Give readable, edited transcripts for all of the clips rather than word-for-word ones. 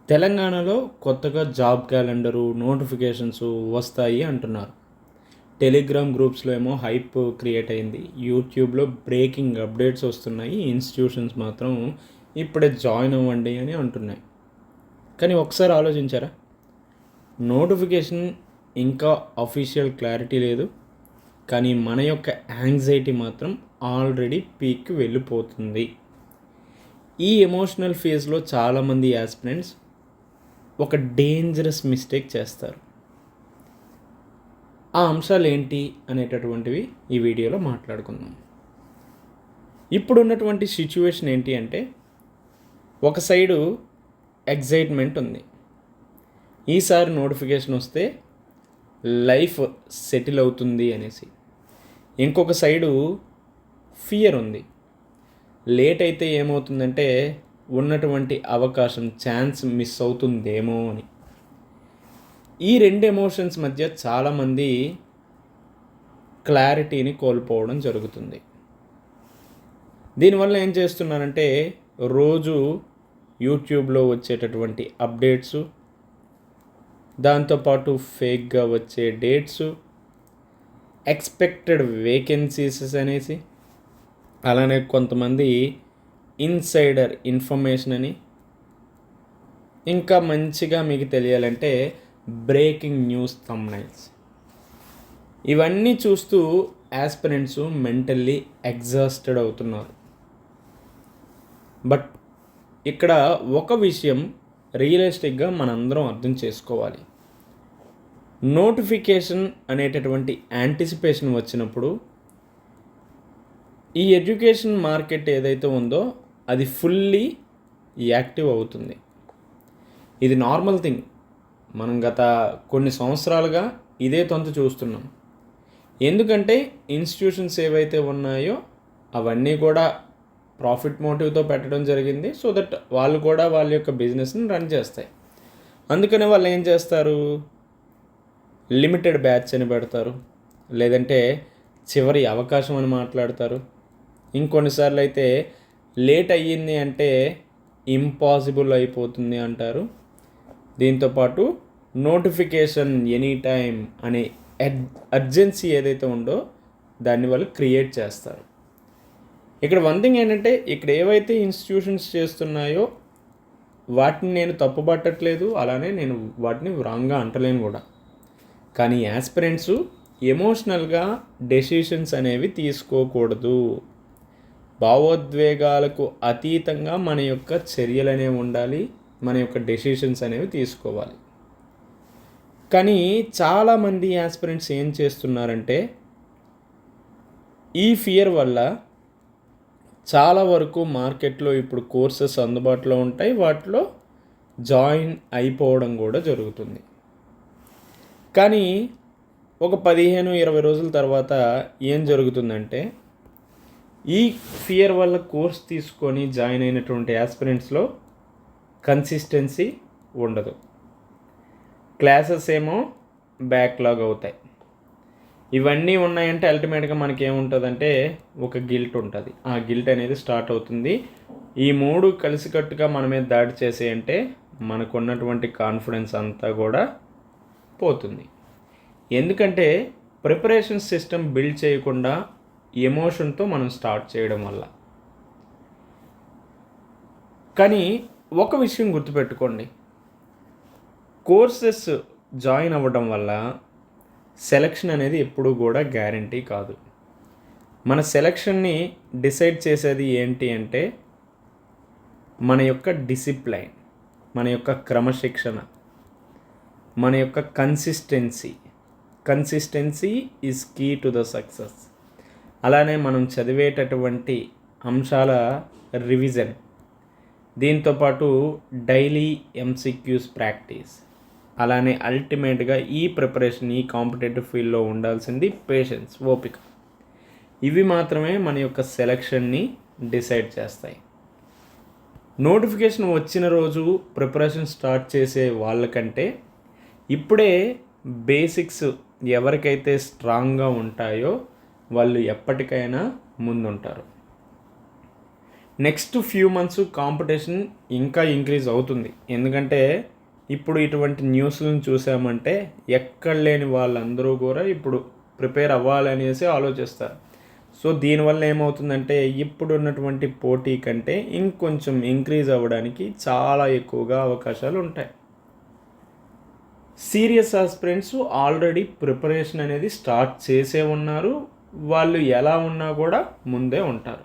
తెలంగాణలో కొత్తగా job calendar, notifications వస్తాయి అంటున్నారు. టెలిగ్రామ్ గ్రూప్స్‌లో ఏమో హైప్ క్రియేట్ అయింది. యూట్యూబ్‌లో బ్రేకింగ్ అప్డేట్స్ వస్తున్నాయి. ఇన్‌స్టిట్యూషన్స్ మాత్రం ఇప్పుడే జాయిన్ అవ్వండి అని అంటున్నాయి. కానీ ఒకసారి ఆలోచించారా? నోటిఫికేషన్ ఇంకా అఫీషియల్ క్లారిటీ లేదు. కానీ మన యొక్క యాంగ్జైటీ మాత్రం ఆల్రెడీ పీక్‌కి వెళ్ళిపోతుంది. ఈ ఎమోషనల్ ఫేజ్‌లో చాలామంది యాస్పిరెంట్స్ ఒక డేంజరస్ మిస్టేక్ చేస్తారు. ఆ అంశాలు ఏంటి అనేటటువంటివి ఈ వీడియోలో మాట్లాడుకుందాం. ఇప్పుడున్నటువంటి సిచ్యువేషన్ ఏంటి అంటే, ఒక సైడు ఎగ్జైట్మెంట్ ఉంది. ఈసారి నోటిఫికేషన్ వస్తే లైఫ్ సెటిల్ అవుతుంది అనేసి. ఇంకొక సైడు ఫియర్ ఉంది. లేట్ అయితే ఏమవుతుందంటే ఉన్నటువంటి అవకాశం, ఛాన్స్ మిస్ అవుతుందేమో అని. ఈ రెండు ఎమోషన్స్ మధ్య చాలామంది క్లారిటీని కోల్పోవడం జరుగుతుంది. దీనివల్ల ఏం చేస్తున్నారంటే, రోజు యూట్యూబ్లో వచ్చేటటువంటి అప్డేట్సు, దాంతోపాటు ఫేక్గా వచ్చే డేట్సు, ఎక్స్పెక్టెడ్ వేకెన్సీస్ అనేసి, అలానే కొంతమంది ఇన్సైడర్ ఇన్ఫర్మేషన్ అని, ఇంకా మంచిగా మీకు తెలియాలంటే బ్రేకింగ్ న్యూస్ థంబ్నైల్స్, ఇవన్నీ చూస్తూ యాస్పిరెంట్స్ మెంటల్లీ ఎగ్జాస్టెడ్ అవుతున్నారు. బట్ ఇక్కడ ఒక విషయం రియలిస్టిక్గా మనందరం అర్థం చేసుకోవాలి. నోటిఫికేషన్ అనేటటువంటి యాంటిసిపేషన్ వచ్చినప్పుడు ఈ ఎడ్యుకేషన్ మార్కెట్ ఏదైతే ఉందో అది ఫుల్లీ యాక్టివ్ అవుతుంది. ఇది నార్మల్ థింగ్. మనం గత కొన్ని సంవత్సరాలుగా ఇదే తంతు చూస్తున్నాం. ఎందుకంటే ఇన్స్టిట్యూషన్స్ ఏవైతే ఉన్నాయో అవన్నీ కూడా ప్రాఫిట్ మోటివ్తో పెట్టడం జరిగింది. సో దట్ వాళ్ళు కూడా వాళ్ళ యొక్క బిజినెస్ని రన్ చేస్తాయి. అందుకనే వాళ్ళు ఏం చేస్తారు, లిమిటెడ్ బ్యాచ్ అని పెడతారు, లేదంటే చివరి అవకాశం అని మాట్లాడతారు. ఇంకొన్నిసార్లు అయితే లేట్ అయ్యింది అంటే ఇంపాసిబుల్ అయిపోతుంది అంటారు. దీంతోపాటు నోటిఫికేషన్ ఎనీ టైం అనే అర్జెన్సీ ఏదైతే ఉందో దాన్ని వాళ్ళు క్రియేట్ చేస్తారు. ఇక్కడ వన్ థింగ్ ఏంటంటే, ఇక్కడ ఏవైతే ఇన్స్టిట్యూషన్స్ చేస్తున్నాయో వాటిని నేను తప్పుపట్టట్లేదు, అలానే నేను వాటిని రాంగ్గా అంటలేను కూడా. కానీ యాస్పిరెంట్స్ ఎమోషనల్గా డెసిషన్స్ అనేవి తీసుకోకూడదు. భావోద్వేగాలకు అతీతంగా మన యొక్క చర్యలు అనేవి ఉండాలి, మన యొక్క డెసిషన్స్ అనేవి తీసుకోవాలి. కానీ చాలామంది యాస్పిరెంట్స్ ఏం చేస్తున్నారంటే, ఈ ఫియర్ వల్ల చాలా వరకు మార్కెట్లో ఇప్పుడు కోర్సెస్ అందుబాటులో ఉంటాయి, వాటిలో జాయిన్ అయిపోవడం కూడా జరుగుతుంది. కానీ ఒక 15-20 రోజుల తర్వాత ఏం జరుగుతుందంటే, ఈ ఫియర్ వల్ల కోర్స్ తీసుకొని జాయిన్ అయినటువంటి యాస్పిరెంట్స్లో కన్సిస్టెన్సీ ఉండదు. క్లాసెస్ ఏమో బ్యాక్లాగ్ అవుతాయి. ఇవన్నీ ఉన్నాయంటే అల్టిమేట్గా మనకి ఏముంటుందంటే ఒక గిల్ట్ ఉంటుంది. ఆ గిల్ట్ అనేది స్టార్ట్ అవుతుంది. ఈ మూడు కలిసికట్టుగా మన మీద దాడి చేసేయంటే మనకున్నటువంటి కాన్ఫిడెన్స్ అంతా కూడా పోతుంది. ఎందుకంటే ప్రిపరేషన్ సిస్టమ్ బిల్డ్ చేయకుండా ఎమోషన్తో మనం స్టార్ట్ చేయడం వల్ల. కానీ ఒక విషయం గుర్తుపెట్టుకోండి, కోర్సెస్ జాయిన్ అవ్వడం వల్ల సెలక్షన్ అనేది ఎప్పుడూ కూడా గ్యారంటీ కాదు. మన సెలక్షన్ని డిసైడ్ చేసేది ఏంటి అంటే మన యొక్క డిసిప్లైన్, మన యొక్క క్రమశిక్షణ, మన యొక్క consistency is key to the success. అలానే మనం చదివేటటువంటి అంశాల రివిజన్, దీంతోపాటు డైలీ ఎంసీక్యూస్ ప్రాక్టీస్, అలానే అల్టిమేట్గా ఈ ప్రిపరేషన్, ఈ కాంపిటేటివ్ ఫీల్డ్లో ఉండాల్సింది పేషెన్స్, ఓపిక. ఇవి మాత్రమే మన యొక్క సెలక్షన్ని డిసైడ్ చేస్తాయి. నోటిఫికేషన్ వచ్చిన రోజు ప్రిపరేషన్ స్టార్ట్ చేసే వాళ్ళకంటే ఇప్పుడే బేసిక్స్ ఎవరికైతే స్ట్రాంగ్గా ఉంటాయో వాళ్ళు ఎప్పటికైనా ముందుంటారు. నెక్స్ట్ ఫ్యూ మంత్స్ కాంపిటీషన్ ఇంకా ఇంక్రీజ్ అవుతుంది. ఎందుకంటే ఇప్పుడు ఇటువంటి న్యూస్లను చూసామంటే ఎక్కడ లేని వాళ్ళందరూ కూడా ఇప్పుడు ప్రిపేర్ అవ్వాలనేసి ఆలోచిస్తారు. సో దీనివల్ల ఏమవుతుందంటే ఇప్పుడు ఉన్నటువంటి పోటీ కంటే ఇంకొంచెం ఇంక్రీజ్ అవ్వడానికి చాలా ఎక్కువగా అవకాశాలు ఉంటాయి. సీరియస్ ఆస్పిరెంట్స్ ఆల్రెడీ ప్రిపరేషన్ అనేది స్టార్ట్ చేసే ఉన్నారు. వాళ్ళు ఎలా ఉన్నా కూడా ముందే ఉంటారు.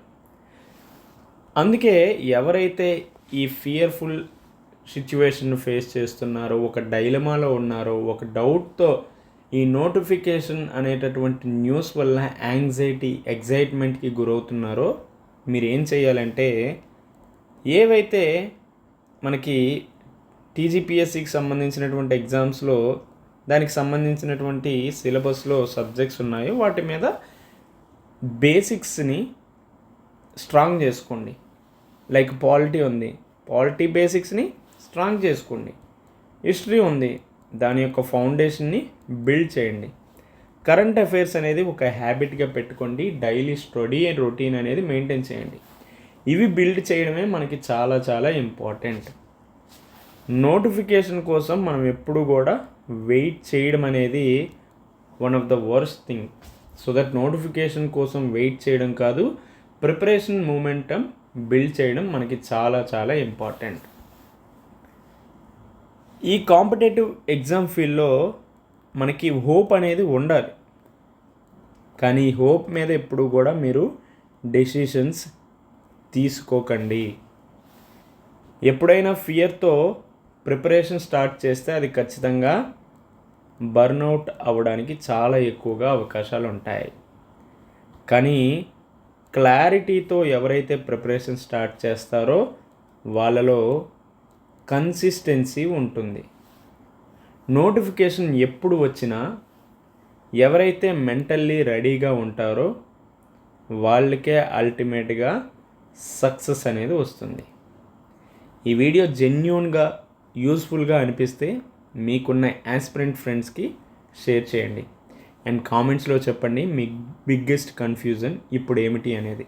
అందుకే ఎవరైతే ఈ ఫియర్ఫుల్ సిచ్యువేషన్ ఫేస్ చేస్తున్నారో, ఒక డైలమాలో ఉన్నారో, ఒక డౌట్తో ఈ నోటిఫికేషన్ అనేటటువంటి న్యూస్ వల్ల యాంగ్జైటీ, ఎగ్జైట్మెంట్కి గురవుతున్నారో, మీరు ఏం చేయాలంటే ఏవైతే మనకి టీజీపీఎస్సికి సంబంధించినటువంటి ఎగ్జామ్స్లో దానికి సంబంధించినటువంటి సిలబస్లో సబ్జెక్ట్స్ ఉన్నాయో వాటి మీద బేసిక్స్ని స్ట్రాంగ్ చేసుకోండి. లైక్ పాలిటీ ఉంది, పాలిటీ బేసిక్స్ని స్ట్రాంగ్ చేసుకోండి. హిస్టరీ ఉంది, దాని యొక్క ఫౌండేషన్ని బిల్డ్ చేయండి. కరెంట్ అఫైర్స్ అనేది ఒక హ్యాబిట్గా పెట్టుకోండి. డైలీ స్టడీ అండ్ రొటీన్ అనేది మెయింటైన్ చేయండి. ఇవి బిల్డ్ చేయడమే మనకి చాలా చాలా ఇంపార్టెంట్. నోటిఫికేషన్ కోసం మనం ఎప్పుడు కూడా వెయిట్ చేయడం అనేది one of the worst thing. So that notification కోసం వెయిట్ చేయడం కాదు, ప్రిపరేషన్ మూమెంటం బిల్డ్ చేయడం మనకి చాలా చాలా ఇంపార్టెంట్. ఈ కాంపిటేటివ్ ఎగ్జామ్ ఫీల్డ్లో మనకి హోప్ అనేది ఉండాలి. కానీ ఈ హోప్ మీద ఎప్పుడు కూడా మీరు డెసిషన్స్ తీసుకోకండి. ఎప్పుడైనా ఫియర్తో ప్రిపరేషన్ స్టార్ట్ చేస్తే అది ఖచ్చితంగా బర్న్అవుట్ అవ్వడానికి చాలా ఎక్కువగా అవకాశాలు ఉంటాయి. కానీ క్లారిటీతో ఎవరైతే ప్రిపరేషన్ స్టార్ట్ చేస్తారో వాళ్ళలో కన్సిస్టెన్సీ ఉంటుంది. నోటిఫికేషన్ ఎప్పుడు వచ్చినా ఎవరైతే మెంటల్లీ రెడీగా ఉంటారో వాళ్ళకే అల్టిమేట్గా సక్సెస్ అనేది వస్తుంది. ఈ వీడియో జెన్యూన్గా యూస్ఫుల్గా అనిపిస్తే మీకున్న యాస్పిరెంట్ ఫ్రెండ్స్కి షేర్ చేయండి అండ్ కామెంట్స్లో చెప్పండి మీ బిగ్గెస్ట్ కన్ఫ్యూజన్ ఇప్పుడు ఏమిటి అనేది.